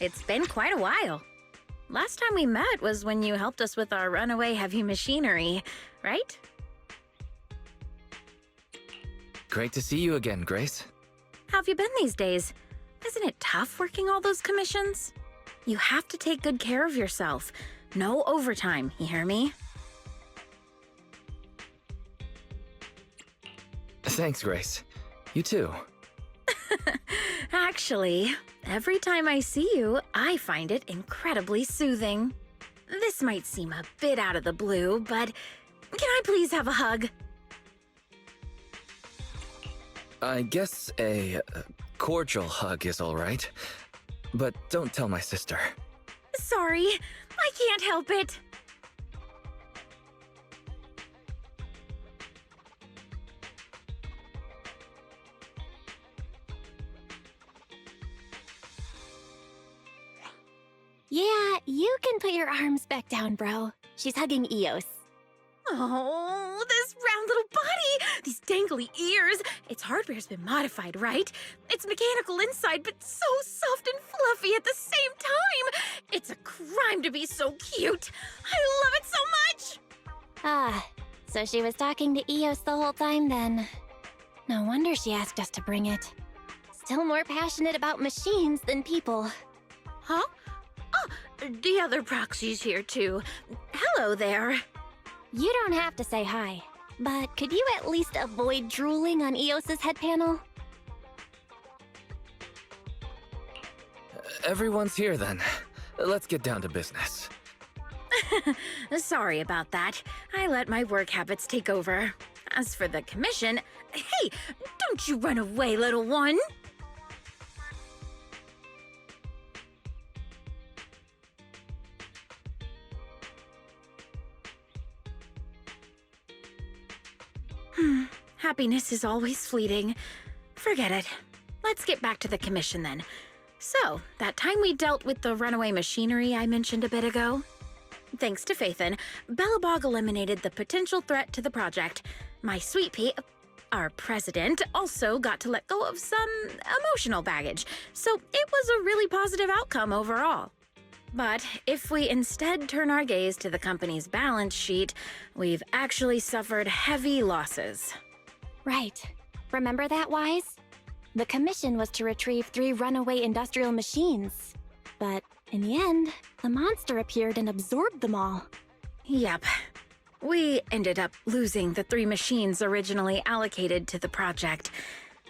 It's been quite a while. Last time we met was when you helped us with our runaway heavy machinery, right? Great to see you again, Grace. How have you been these days? Isn't it tough working all those commissions? You have to take good care of yourself. No overtime, you hear me? Thanks, Grace. You too. Actually, every time I see you, I find it incredibly soothing. This might seem a bit out of the blue, but can I please have a hug? I guess a cordial hug is all right. But don't tell my sister. Sorry, I can't help it. Yeah, you can put your arms back down, bro. She's hugging Eos. Oh, this round little body! These dangly ears! Its hardware's been modified, right? It's mechanical inside, but so soft and fluffy at the same time! It's a crime to be so cute! I love it so much! Ah, so she was talking to Eos the whole time then. No wonder she asked us to bring it. Still more passionate about machines than people. Huh? Oh, the other Proxies here too. Hello there. You don't have to say hi, but could you at least avoid drooling on Eos's head panel? Everyone's here then. Let's get down to business. Sorry about that. I let my work habits take over. As for the commission, hey, don't you run away, little one! Happiness is always fleeting. Forget it. Let's get back to the commission then. So, that time we dealt with the runaway machinery I mentioned a bit ago? Thanks to Phaethon, Belobog eliminated the potential threat to the project. My sweet pea, our president, also got to let go of some emotional baggage, so it was a really positive outcome overall. But if we instead turn our gaze to the company's balance sheet, we've actually suffered heavy losses. Right. Remember that, Wise? The commission was to retrieve 3 runaway industrial machines. But in the end, the monster appeared and absorbed them all. Yep. We ended up losing the 3 machines originally allocated to the project.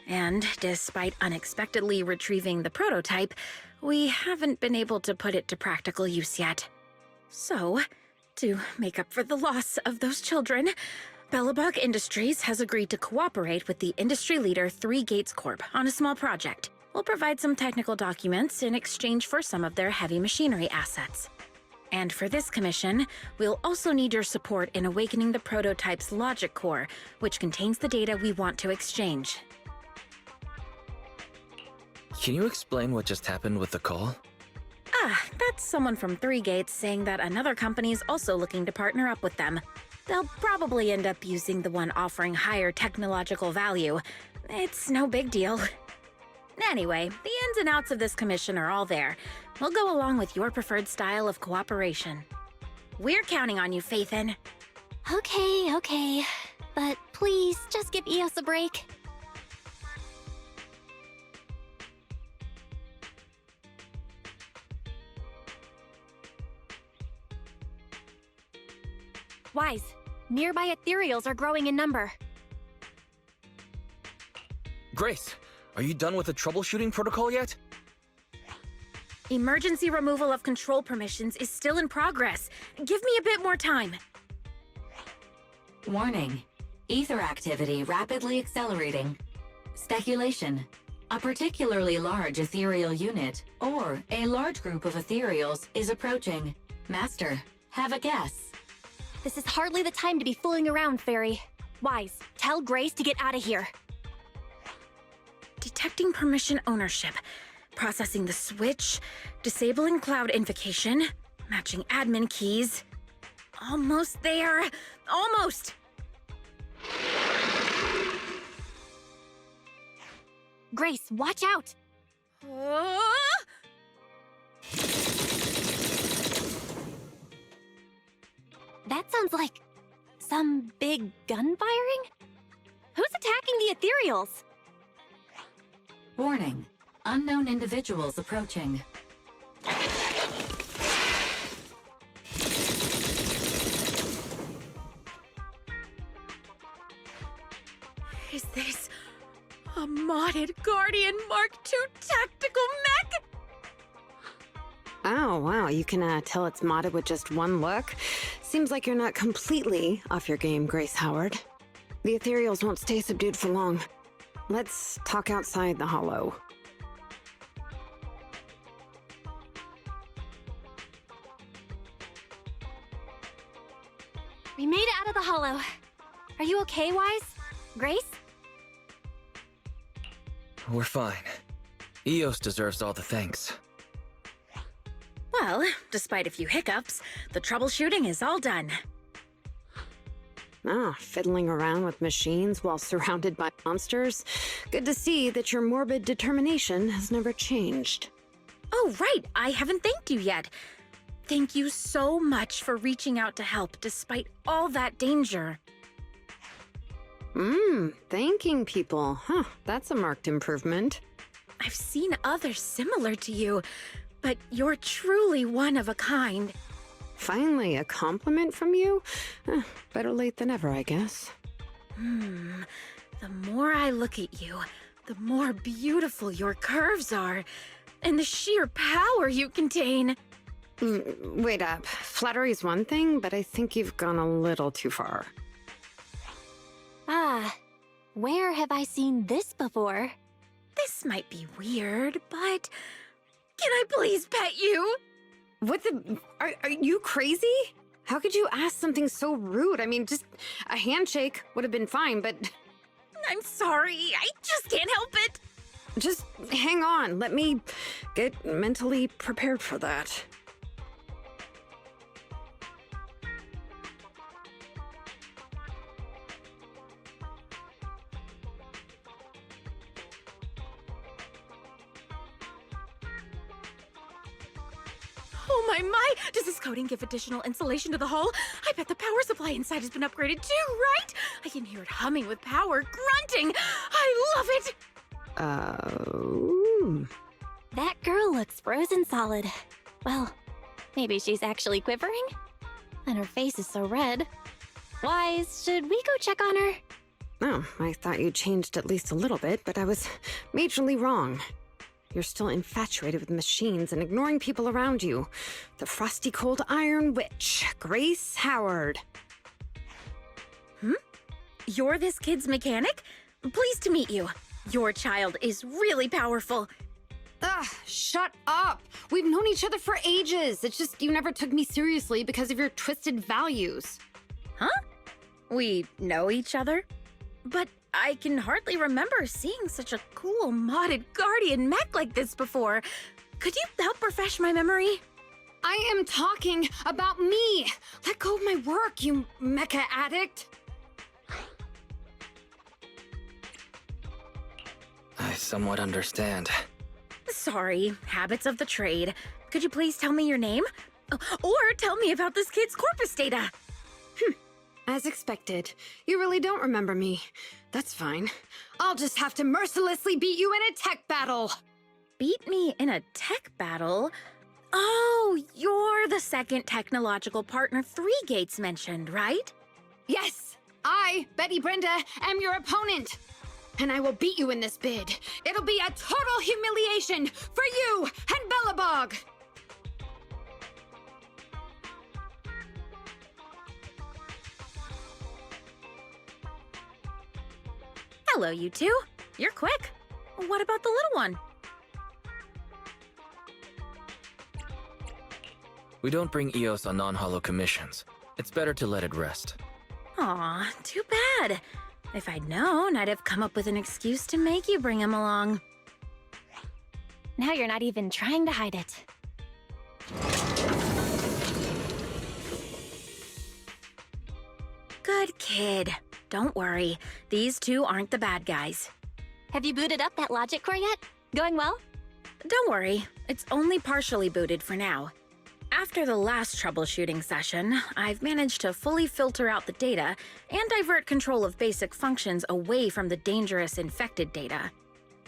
And despite unexpectedly retrieving the prototype, we haven't been able to put it to practical use yet. So, to make up for the loss of those children, Belobog Industries has agreed to cooperate with the industry leader 3 Gates Corp on a small project. We'll provide some technical documents in exchange for some of their heavy machinery assets. And for this commission, we'll also need your support in awakening the prototype's logic core, which contains the data we want to exchange. Can you explain what just happened with the call? That's someone from 3 Gates saying that another company's also looking to partner up with them. They'll probably end up using the one offering higher technological value. It's no big deal. Anyway, the ins and outs of this commission are all there. We'll go along with your preferred style of cooperation. We're counting on you, Phaethon. Okay. But please, just give Eos a break. Wise, nearby ethereals are growing in number. Grace, are you done with the troubleshooting protocol yet? Emergency removal of control permissions is still in progress. Give me a bit more time. Warning. Ether activity rapidly accelerating. Speculation. A particularly large ethereal unit, or a large group of ethereals, is approaching. Master, have a guess. This is hardly the time to be fooling around, Fairy. Wise, tell Grace to get out of here. Detecting permission ownership. Processing the switch. Disabling cloud invocation. Matching admin keys. Almost there. Almost! Grace, watch out! That sounds like some big gun firing? Who's attacking the ethereals? Warning. Unknown individuals approaching. Is this a modded Guardian Mark II tactical mech? Oh, wow, you can tell it's modded with just one look. Seems like you're not completely off your game, Grace Howard. The ethereals won't stay subdued for long. Let's talk outside the hollow. We made it out of the hollow. Are you okay, Wise? Grace? We're fine. Eos deserves all the thanks. Well, despite a few hiccups, the troubleshooting is all done. Ah, fiddling around with machines while surrounded by monsters. Good to see that your morbid determination has never changed. Oh, right, I haven't thanked you yet. Thank you so much for reaching out to help despite all that danger. Thanking people. Huh, that's a marked improvement. I've seen others similar to you, but you're truly one of a kind. Finally, a compliment from you? Better late than ever, I guess. The more I look at you, the more beautiful your curves are, and the sheer power you contain. Wait up. Flattery's one thing, but I think you've gone a little too far. Ah, where have I seen this before? This might be weird, but can I please pet you? What the... Are you crazy? How could you ask something so rude? I mean, just a handshake would have been fine, but... I'm sorry, I just can't help it. Just hang on. Let me get mentally prepared for that. Oh my! Does this coating give additional insulation to the hull? I bet the power supply inside has been upgraded too, right? I can hear it humming with power, grunting. I love it! That girl looks frozen solid. Well, maybe she's actually quivering? And her face is so red. Wise, should we go check on her? Oh, I thought you changed at least a little bit, but I was majorly wrong. You're still infatuated with machines and ignoring people around you. The frosty cold iron witch, Grace Howard. You're this kid's mechanic? Pleased to meet you. Your child is really powerful. Ugh, shut up! We've known each other for ages. It's just you never took me seriously because of your twisted values. Huh? We know each other? But I can hardly remember seeing such a cool modded Guardian mech like this before. Could you help refresh my memory? I am talking about me! Let go of my work, you mecha addict! I somewhat understand. Sorry, habits of the trade. Could you please tell me your name? Or tell me about this kid's corpus data? As expected, you really don't remember me. That's fine. I'll just have to mercilessly beat you in a tech battle! Beat me in a tech battle? Oh, you're the second technological partner Three Gates mentioned, right? Yes! I, Betty Brenda, am your opponent! And I will beat you in this bid. It'll be a total humiliation for you and Bellabog! Hello, you two. You're quick. What about the little one? We don't bring Eos on non-hollow commissions. It's better to let it rest. Aw, too bad. If I'd known, I'd have come up with an excuse to make you bring him along. Now you're not even trying to hide it. Good kid. Don't worry. These two aren't the bad guys. Have you booted up that logic core yet? Going well? Don't worry. It's only partially booted for now. After the last troubleshooting session, I've managed to fully filter out the data and divert control of basic functions away from the dangerous infected data.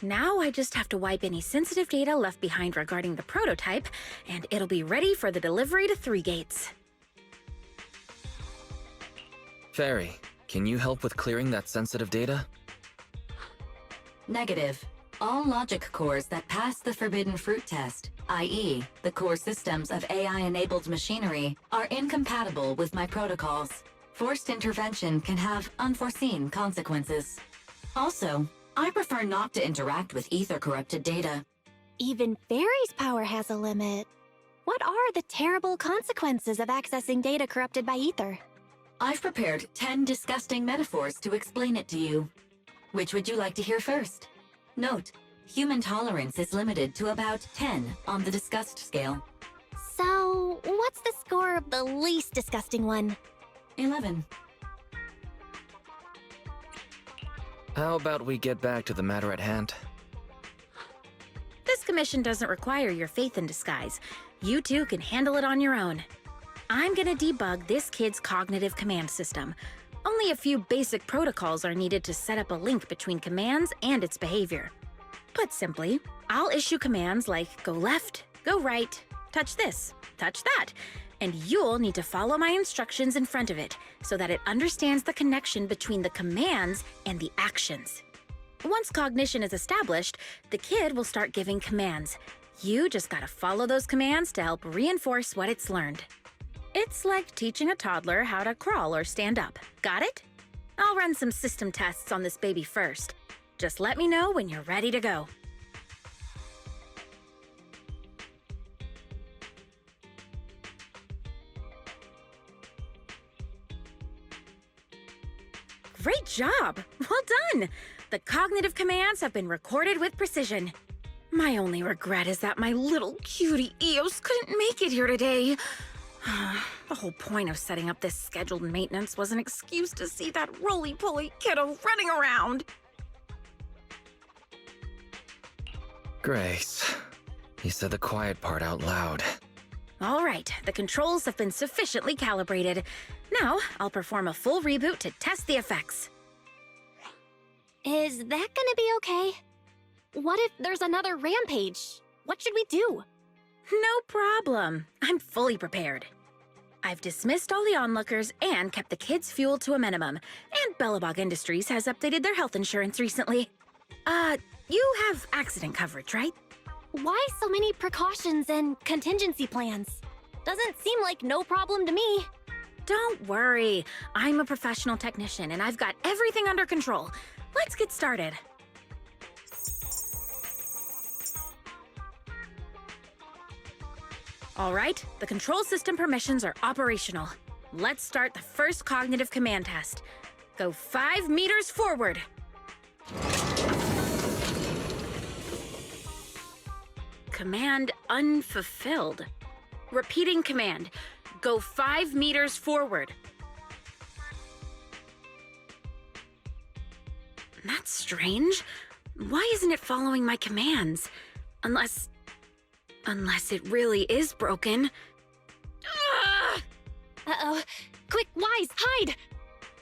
Now I just have to wipe any sensitive data left behind regarding the prototype, and it'll be ready for the delivery to 3 gates. Fairy, can you help with clearing that sensitive data? Negative. All logic cores that pass the forbidden fruit test, i.e., the core systems of AI-enabled machinery, are incompatible with my protocols. Forced intervention can have unforeseen consequences. Also, I prefer not to interact with ether-corrupted data. Even Fairy's power has a limit. What are the terrible consequences of accessing data corrupted by ether? I've prepared 10 disgusting metaphors to explain it to you. Which would you like to hear first? Note, human tolerance is limited to about 10 on the disgust scale. So, what's the score of the least disgusting one? 11. How about we get back to the matter at hand? This commission doesn't require your faith in disguise. You two can handle it on your own. I'm gonna debug this kid's cognitive command system. Only a few basic protocols are needed to set up a link between commands and its behavior. Put simply, I'll issue commands like go left, go right, touch this, touch that, and you'll need to follow my instructions in front of it so that it understands the connection between the commands and the actions. Once cognition is established, the kid will start giving commands. You just gotta follow those commands to help reinforce what it's learned. It's like teaching a toddler how to crawl or stand up. Got it? I'll run some system tests on this baby first. Just let me know when you're ready to go. Great job! Well done! The cognitive commands have been recorded with precision. My only regret is that my little cutie Eos couldn't make it here today. The whole point of setting up this scheduled maintenance was an excuse to see that roly-poly kiddo running around. Grace, you said the quiet part out loud. All right, the controls have been sufficiently calibrated. Now, I'll perform a full reboot to test the effects. Is that gonna be okay? What if there's another rampage? What should we do? No problem. I'm fully prepared. I've dismissed all the onlookers and kept the kids' fuel to a minimum. And Bellabog Industries has updated their health insurance recently. You have accident coverage, right? Why so many precautions and contingency plans? Doesn't seem like no problem to me. Don't worry. I'm a professional technician and I've got everything under control. Let's get started. All right, the control system permissions are operational. Let's start the first cognitive command test. Go 5 meters forward. Command unfulfilled. Repeating command. Go 5 meters forward. That's strange. Why isn't it following my commands? Unless it really is broken. Ugh! Uh-oh. Quick, Wise, hide!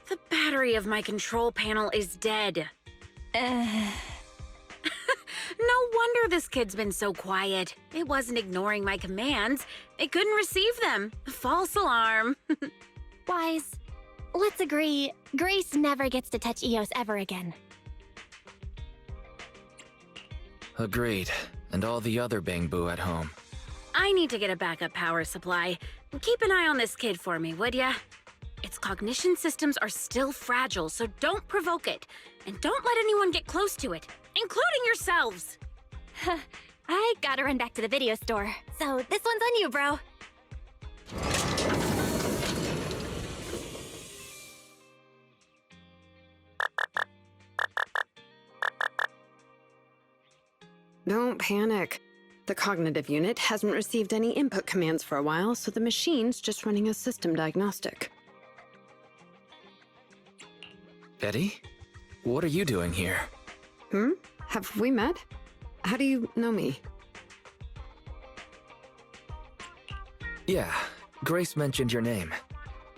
The battery of my control panel is dead. No wonder this kid's been so quiet. It wasn't ignoring my commands. It couldn't receive them. False alarm. Wise, let's agree, Grace never gets to touch Eos ever again. Agreed. And all the other Bang Boo at home. I need to get a backup power supply. Keep an eye on this kid for me, would ya? Its cognition systems are still fragile, so don't provoke it. And don't let anyone get close to it, including yourselves. I gotta run back to the video store, so this one's on you, bro. Don't panic. The cognitive unit hasn't received any input commands for a while, so the machine's just running a system diagnostic. Eddie? What are you doing here? Have we met? How do you know me? Yeah, Grace mentioned your name.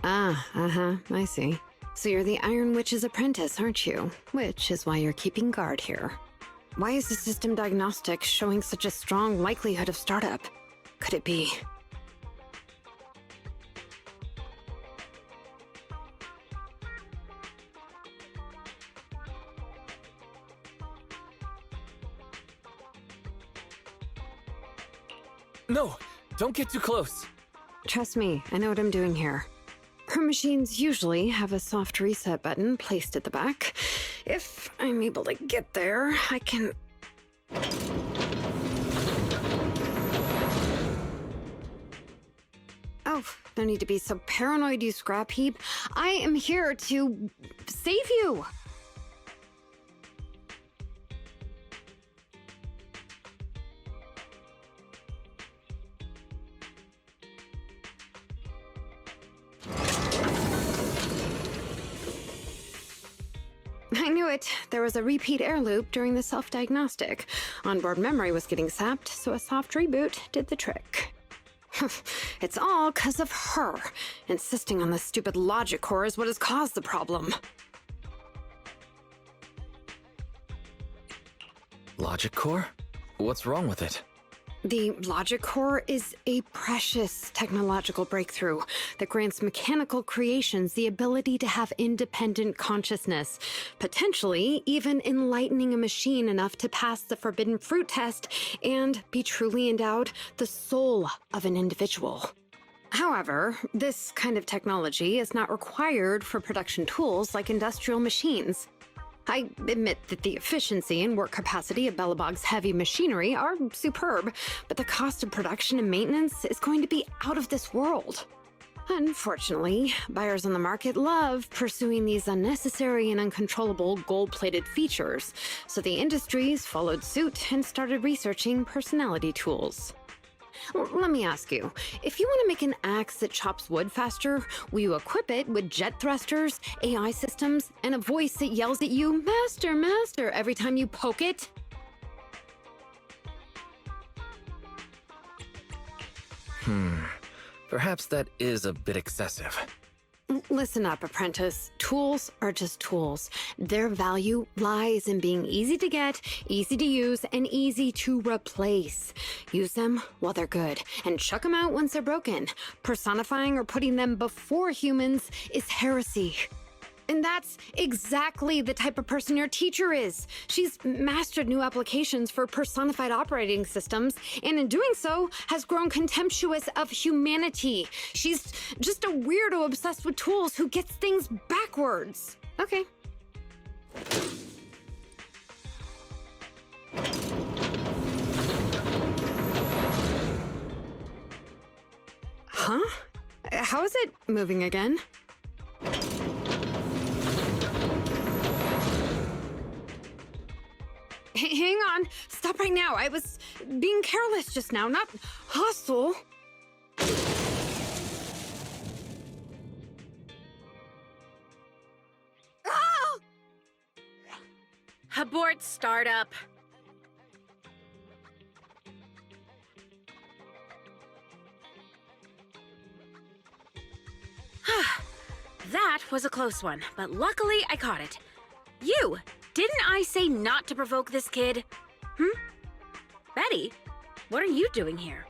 Ah, uh-huh, I see. So you're the Iron Witch's apprentice, aren't you? Which is why you're keeping guard here. Why is the system diagnostic showing such a strong likelihood of startup? Could it be... No, don't get too close. Trust me, I know what I'm doing here. Her machines usually have a soft reset button placed at the back. If I'm able to get there, I can... Oh, no need to be so paranoid, you scrap heap. I am here to save you. I knew it. There was a repeat air loop during the self-diagnostic. Onboard memory was getting sapped, so a soft reboot did the trick. It's all 'cause of her. Insisting on the stupid logic core is what has caused the problem. Logic core? What's wrong with it? The logic core is a precious technological breakthrough that grants mechanical creations the ability to have independent consciousness, potentially even enlightening a machine enough to pass the forbidden fruit test and be truly endowed the soul of an individual. However, this kind of technology is not required for production tools like industrial machines. I admit that the efficiency and work capacity of Belobog's heavy machinery are superb, but the cost of production and maintenance is going to be out of this world. Unfortunately, buyers on the market love pursuing these unnecessary and uncontrollable gold-plated features, so the industries followed suit and started researching personality tools. Let me ask you, if you want to make an axe that chops wood faster, will you equip it with jet thrusters, AI systems, and a voice that yells at you, "Master, Master," every time you poke it? Perhaps that is a bit excessive. Listen up, apprentice. Tools are just tools. Their value lies in being easy to get, easy to use, and easy to replace. Use them while they're good, and chuck them out once they're broken. Personifying or putting them before humans is heresy. And that's exactly the type of person your teacher is. She's mastered new applications for personified operating systems, and in doing so, has grown contemptuous of humanity. She's just a weirdo obsessed with tools who gets things backwards. Okay. Huh? How is it moving again? Hang on. Stop right now. I was being careless just now, not hostile. Ah! Abort startup. That was a close one, but luckily I caught it. You! Didn't I say not to provoke this kid? Betty, what are you doing here?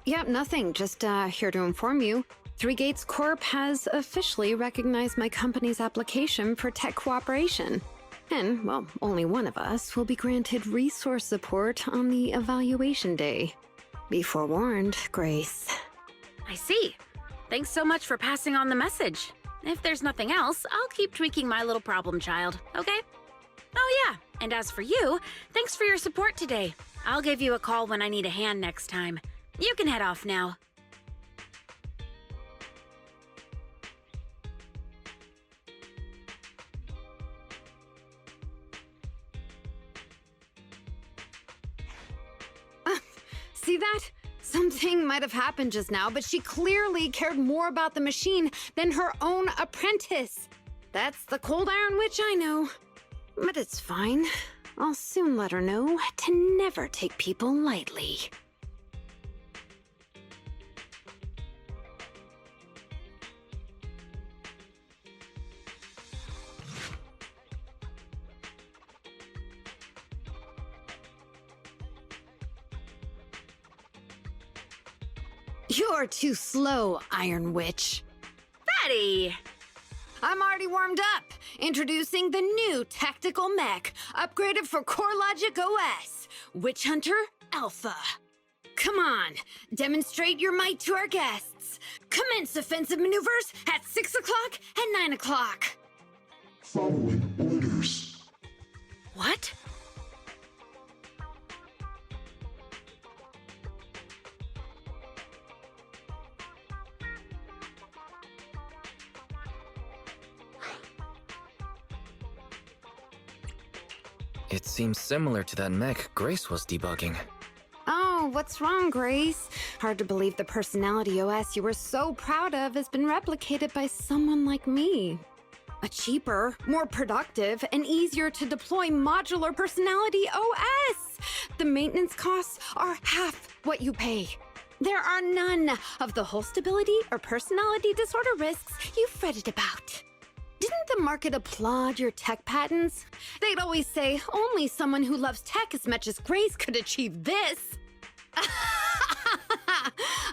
Yeah, nothing. Just, here to inform you. Three Gates Corp has officially recognized my company's application for tech cooperation. And, well, only one of us will be granted resource support on the evaluation day. Be forewarned, Grace. I see. Thanks so much for passing on the message. If there's nothing else, I'll keep tweaking my little problem child, okay? Oh yeah, and as for you, thanks for your support today. I'll give you a call when I need a hand next time. You can head off now. See that? Something might have happened just now, but she clearly cared more about the machine than her own apprentice. That's the cold iron witch I know. But it's fine. I'll soon let her know to never take people lightly. You're too slow, Iron Witch. Fatty! I'm already warmed up. Introducing the new tactical mech, upgraded for CoreLogic OS, Witch Hunter Alpha. Come on, demonstrate your might to our guests. Commence offensive maneuvers at 6 o'clock and 9 o'clock. Following orders. What? It seems similar to that mech Grace was debugging. Oh, what's wrong, Grace? Hard to believe the personality OS you were so proud of has been replicated by someone like me. A cheaper, more productive, and easier to deploy modular personality OS! The maintenance costs are half what you pay. There are none of the whole stability or personality disorder risks you fretted about. Didn't the market applaud your tech patents? They'd always say only someone who loves tech as much as Grace could achieve this.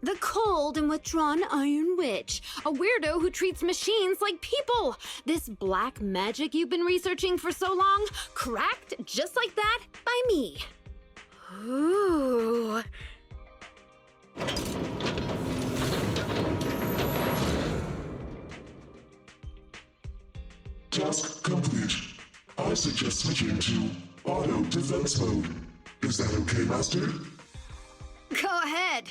The cold and withdrawn Iron Witch, a weirdo who treats machines like people. This black magic you've been researching for so long, cracked just like that by me. Ooh. Task complete. I suggest switching to auto defense mode. Is that okay, Master? Go ahead.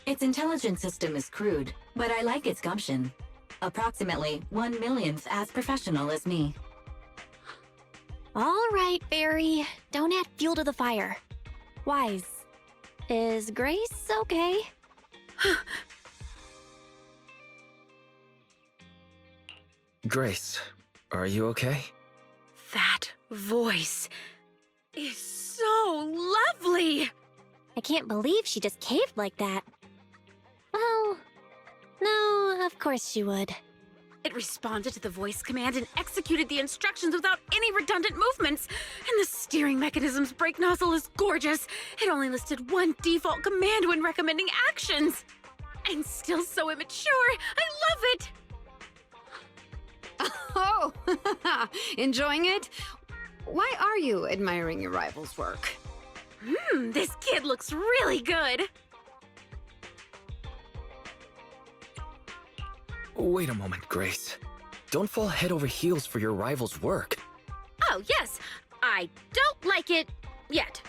Its intelligence system is crude, but I like its gumption. Approximately 1/1,000th as professional as me. All right, Fairy. Don't add fuel to the fire. Wise. Is Grace okay? Grace, are you okay? That voice is so lovely! I can't believe she just caved like that. Well, no, of course she would. It responded to the voice command and executed the instructions without any redundant movements. And the steering mechanism's brake nozzle is gorgeous. It only listed one default command when recommending actions. And still so immature. I love it! Oh, enjoying it? Why are you admiring your rival's work? This kid looks really good. Wait a moment, Grace. Don't fall head over heels for your rival's work. Oh, yes. I don't like it yet.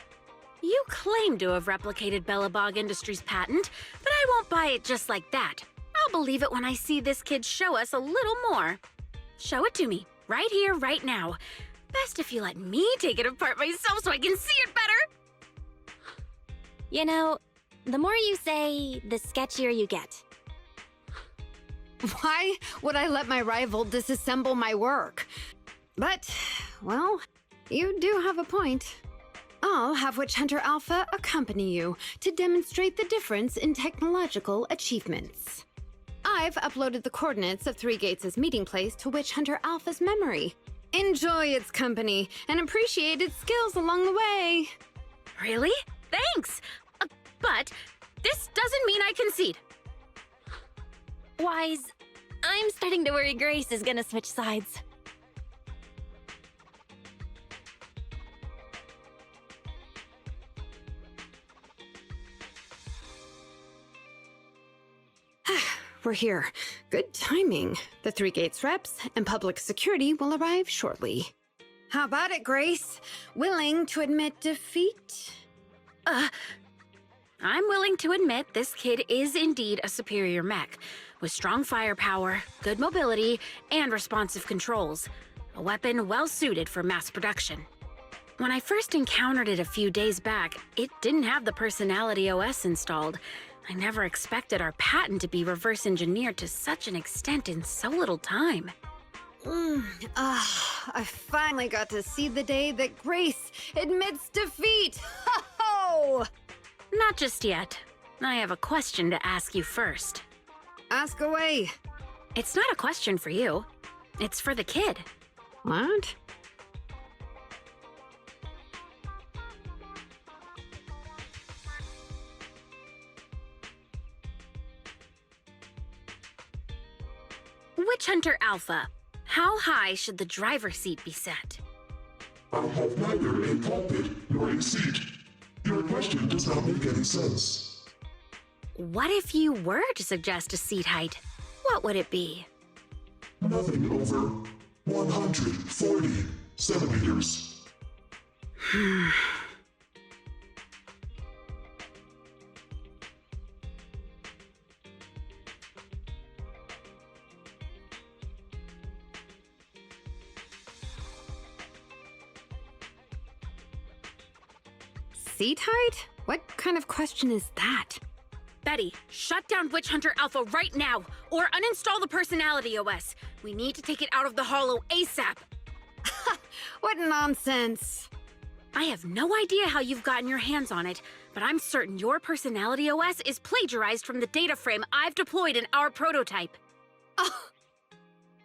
You claim to have replicated Bellabog Industries' patent, but I won't buy it just like that. I'll believe it when I see this kid show us a little more. Show it to me, right here, right now. Best if you let me take it apart myself so I can see it better. You know, the more you say, the sketchier you get. Why would I let my rival disassemble my work? But, well, you do have a point. I'll have Witch Hunter Alpha accompany you to demonstrate the difference in technological achievements. I've uploaded the coordinates of Three Gates' meeting place to Witch Hunter Alpha's memory. Enjoy its company and appreciate its skills along the way. Really? Thanks! But this doesn't mean I concede. Wise, I'm starting to worry Grace is gonna switch sides. We're here. Good timing. The Three Gates reps and public security will arrive shortly. How about it, Grace? Willing to admit defeat? I'm willing to admit this kid is indeed a superior mech, with strong firepower, good mobility, and responsive controls. A weapon well-suited for mass production. When I first encountered it a few days back, it didn't have the Personality OS installed. I never expected our patent to be reverse engineered to such an extent in so little time. I finally got to see the day that Grace admits defeat! Ho-ho! Not just yet. I have a question to ask you first. Ask away. It's not a question for you. It's for the kid. What? Witch Hunter Alpha, how high should the driver's seat be set? I have neither a pulpit nor a seat. Your question does not make any sense. What if you were to suggest a seat height? What would it be? Nothing over 140 centimeters. Seat height? What kind of question is that? Betty, shut down Witch Hunter Alpha right now, or uninstall the Personality OS. We need to take it out of the Hollow ASAP. What nonsense! I have no idea how you've gotten your hands on it, but I'm certain your Personality OS is plagiarized from the data frame I've deployed in our prototype. Oh.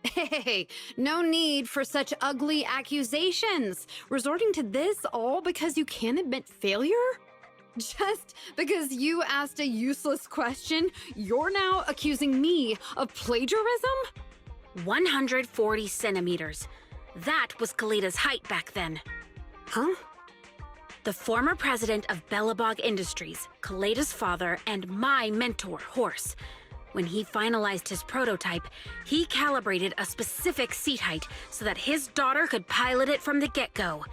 Hey, no need for such ugly accusations. Resorting to this all because you can't admit failure? Just because you asked a useless question, you're now accusing me of plagiarism? 140 centimeters. That was Kaleda's height back then. Huh? The former president of Bellabog Industries, Kaleda's father, and my mentor, Horse. When he finalized his prototype, he calibrated a specific seat height so that his daughter could pilot it from the get-go.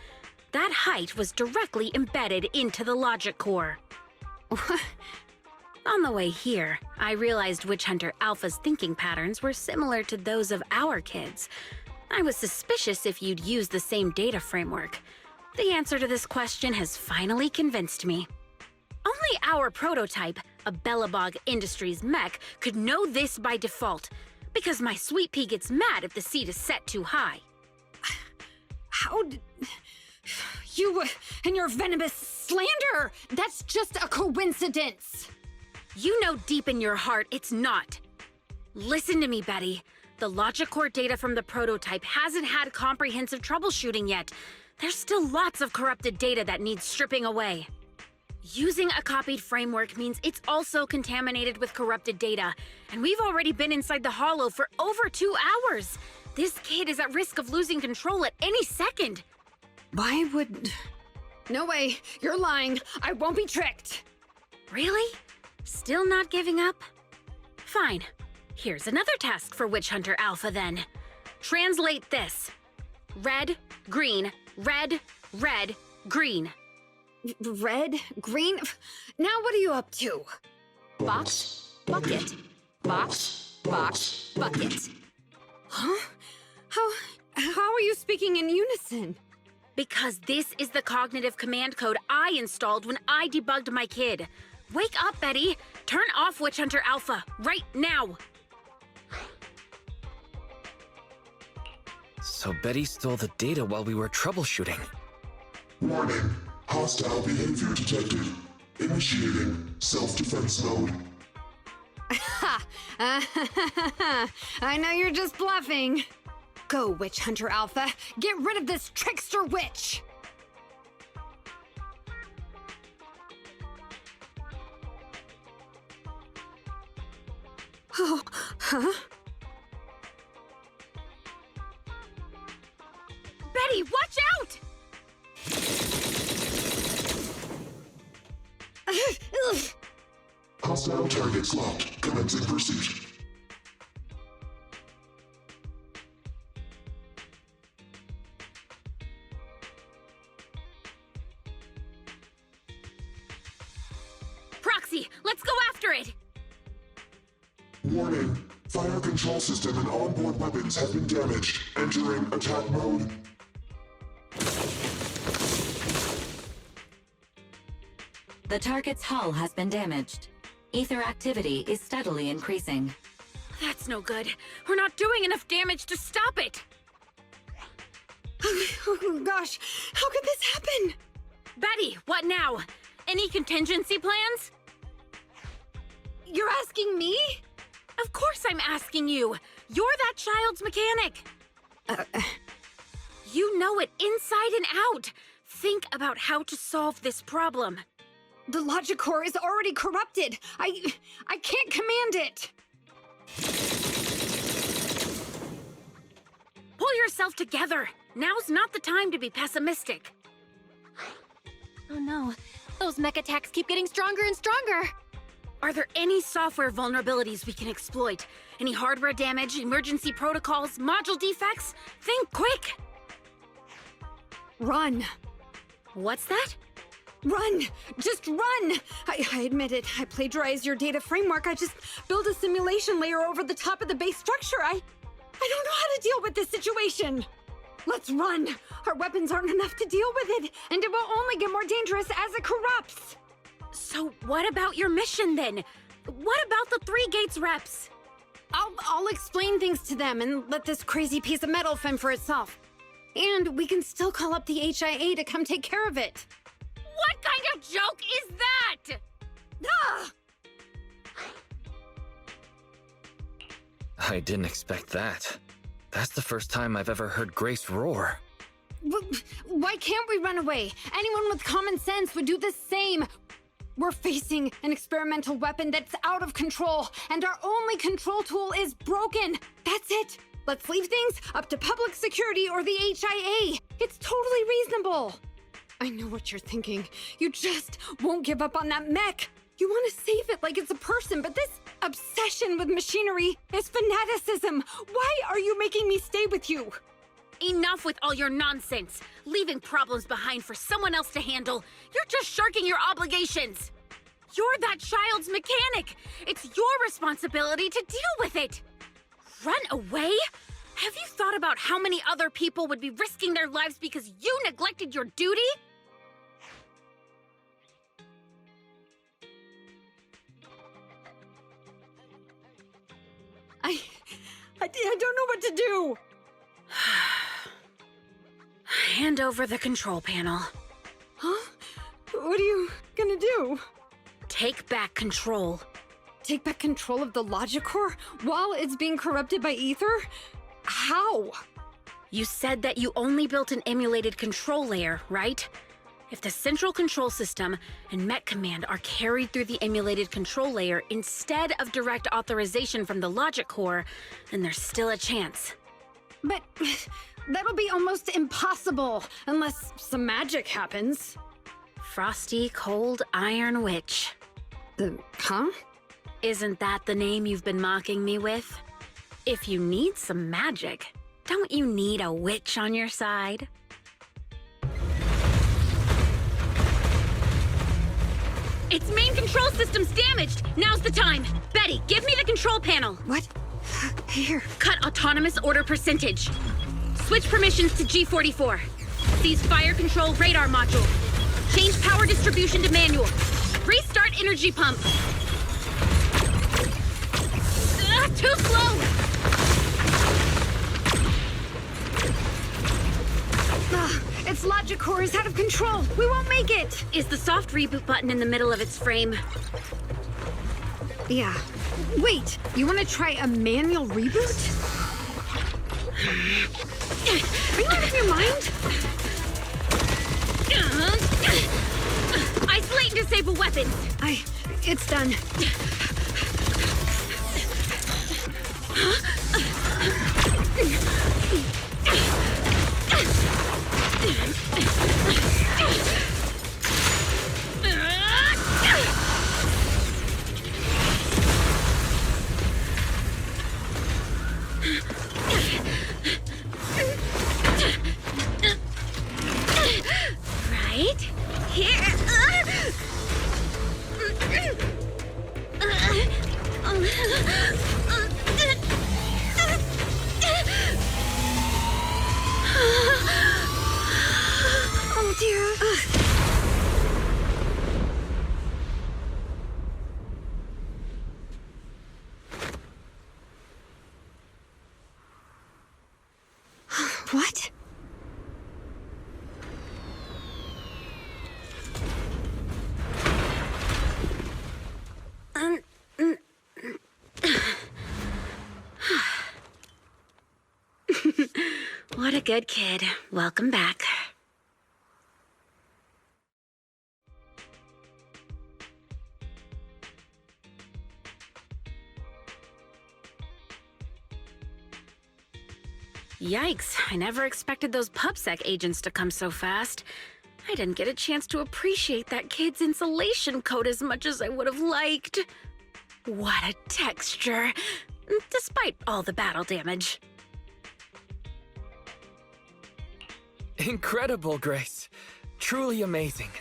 That height was directly embedded into the logic core. On the way here, I realized Witch Hunter Alpha's thinking patterns were similar to those of our kids. I was suspicious if you'd use the same data framework. The answer to this question has finally convinced me. Only our prototype, a Bellabog Industries mech, could know this by default, because my sweet pea gets mad if the seat is set too high. How did... You and your venomous slander! That's just a coincidence! You know deep in your heart it's not. Listen to me, Betty. The logic core data from the prototype hasn't had comprehensive troubleshooting yet. There's still lots of corrupted data that needs stripping away. Using a copied framework means it's also contaminated with corrupted data, and we've already been inside the Hollow for over 2 hours. This kid is at risk of losing control at any second. Why would... No way, you're lying. I won't be tricked. Really? Still not giving up? Fine. Here's another task for Witch Hunter Alpha then. Translate this. Red, green, red, red, green. Red? Green? Now what are you up to? Box, Bucket. Box, box, bucket. Huh? How are you speaking in unison? Because this is the cognitive command code I installed when I debugged my kid. Wake up, Betty! Turn off Witch Hunter Alpha, right now! So Betty stole the data while we were troubleshooting. Warning. Hostile behavior detected. Initiating self-defense mode. Ha! I know you're just bluffing. Go, Witch Hunter Alpha. Get rid of this trickster witch! Oh, huh? Betty, watch out! Hostile targets locked. Commencing pursuit. Proxy, let's go after it! Warning. Fire control system and onboard weapons have been damaged. Entering attack mode. The target's hull has been damaged. Ether activity is steadily increasing. That's no good. We're not doing enough damage to stop it! Oh gosh, how could this happen? Betty, what now? Any contingency plans? You're asking me? Of course I'm asking you. You're that child's mechanic. You know it inside and out. Think about how to solve this problem. The logic core is already corrupted. I can't command it. Pull yourself together. Now's not the time to be pessimistic. Oh no, those mech attacks keep getting stronger and stronger. Are there any software vulnerabilities we can exploit? Any hardware damage, emergency protocols, module defects? Think quick! Run! What's that? Run! Just run! I admit it. I plagiarized your data framework. I just built a simulation layer over the top of the base structure. I don't know how to deal with this situation. Let's run! Our weapons aren't enough to deal with it, and it will only get more dangerous as it corrupts! So what about your mission then? What about the 3 Gates reps? I'll explain things to them and let this crazy piece of metal fend for itself. And we can still call up the HIA to come take care of it. What kind of joke is that? Ah! I didn't expect that. That's the first time I've ever heard Grace roar. Why can't we run away? Anyone with common sense would do the same. We're facing an experimental weapon that's out of control, and our only control tool is broken. That's it. Let's leave things up to public security or the HIA. It's totally reasonable. I know what you're thinking. You just won't give up on that mech. You want to save it like it's a person, but this obsession with machinery is fanaticism. Why are you making me stay with you? Enough with all your nonsense. Leaving problems behind for someone else to handle. You're just shirking your obligations. You're that child's mechanic. It's your responsibility to deal with it. Run away? Have you thought about how many other people would be risking their lives because you neglected your duty? I don't know what to do. Hand over the control panel. Huh? What are you gonna do? Take back control. Take back control of the logic core while it's being corrupted by ether? How? You said that you only built an emulated control layer, right? If the central control system and Met Command are carried through the emulated control layer instead of direct authorization from the logic core, then there's still a chance. But that'll be almost impossible unless some magic happens. Frosty Cold Iron Witch. Huh? Isn't that the name you've been mocking me with? If you need some magic, don't you need a witch on your side? Its main control system's damaged! Now's the time! Betty, give me the control panel! What? Here. Cut autonomous order percentage. Switch permissions to G44. Seize fire control radar module. Change power distribution to manual. Restart energy pump. Too slow! Its logic core is out of control. We won't make it. Is the soft reboot button in the middle of its frame? Yeah. Wait, you want to try a manual reboot? Are you out of your mind? Isolate and disable weapons. It's done. Right here. Oh dear. What? What a good kid. Welcome back. Yikes, I never expected those PubSec agents to come so fast. I didn't get a chance to appreciate that kid's insulation coat as much as I would have liked. What a texture, despite all the battle damage. Incredible, Grace. Truly amazing.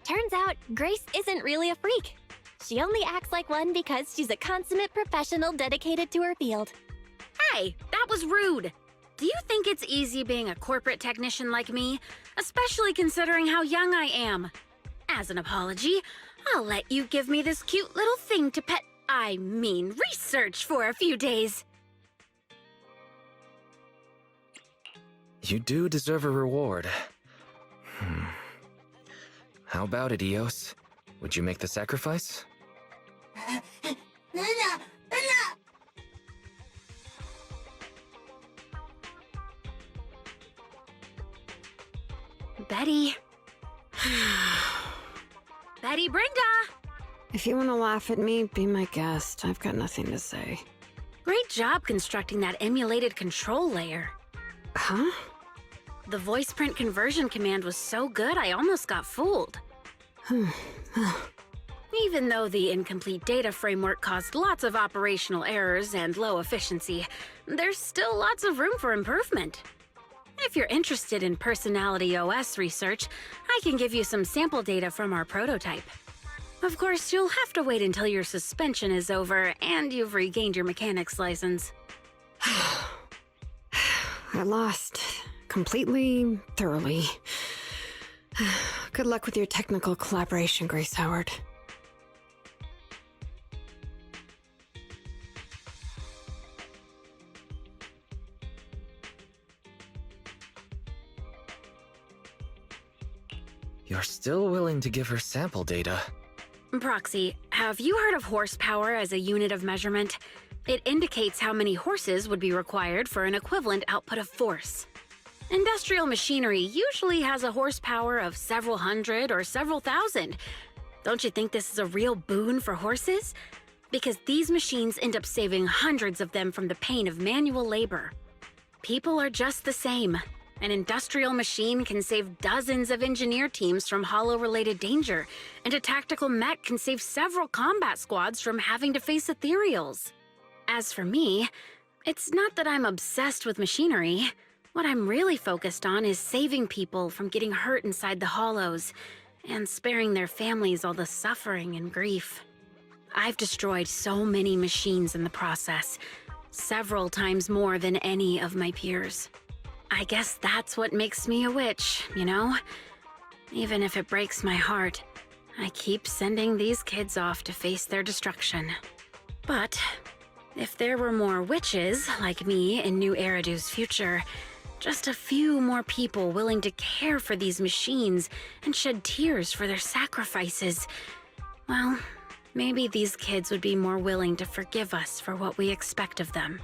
Turns out, Grace isn't really a freak. She only acts like one because she's a consummate professional dedicated to her field. Hey, that was rude. Do you think it's easy being a corporate technician like me? Especially considering how young I am. As an apology, I'll let you give me this cute little thing to research for a few days. You do deserve a reward. How about it, Eos? Would you make the sacrifice? Betty. Betty Brenda! If you want to laugh at me, be my guest. I've got nothing to say. Great job constructing that emulated control layer. Huh? The voice print conversion command was so good I almost got fooled. Even though the incomplete data framework caused lots of operational errors and low efficiency, there's still lots of room for improvement. If you're interested in Personality OS research, I can give you some sample data from our prototype. Of course, you'll have to wait until your suspension is over and you've regained your mechanics license. I lost. Completely, thoroughly. Good luck with your technical collaboration, Grace Howard. You're still willing to give her sample data. Proxy, have you heard of horsepower as a unit of measurement? It indicates how many horses would be required for an equivalent output of force. Industrial machinery usually has a horsepower of several hundred or several thousand. Don't you think this is a real boon for horses? Because these machines end up saving hundreds of them from the pain of manual labor. People are just the same. An industrial machine can save dozens of engineer teams from hollow-related danger, and a tactical mech can save several combat squads from having to face ethereals. As for me, it's not that I'm obsessed with machinery. What I'm really focused on is saving people from getting hurt inside the hollows, and sparing their families all the suffering and grief. I've destroyed so many machines in the process, several times more than any of my peers. I guess that's what makes me a witch, you know? Even if it breaks my heart, I keep sending these kids off to face their destruction. But if there were more witches like me in New Eridu's future, just a few more people willing to care for these machines and shed tears for their sacrifices, well, maybe these kids would be more willing to forgive us for what we expect of them.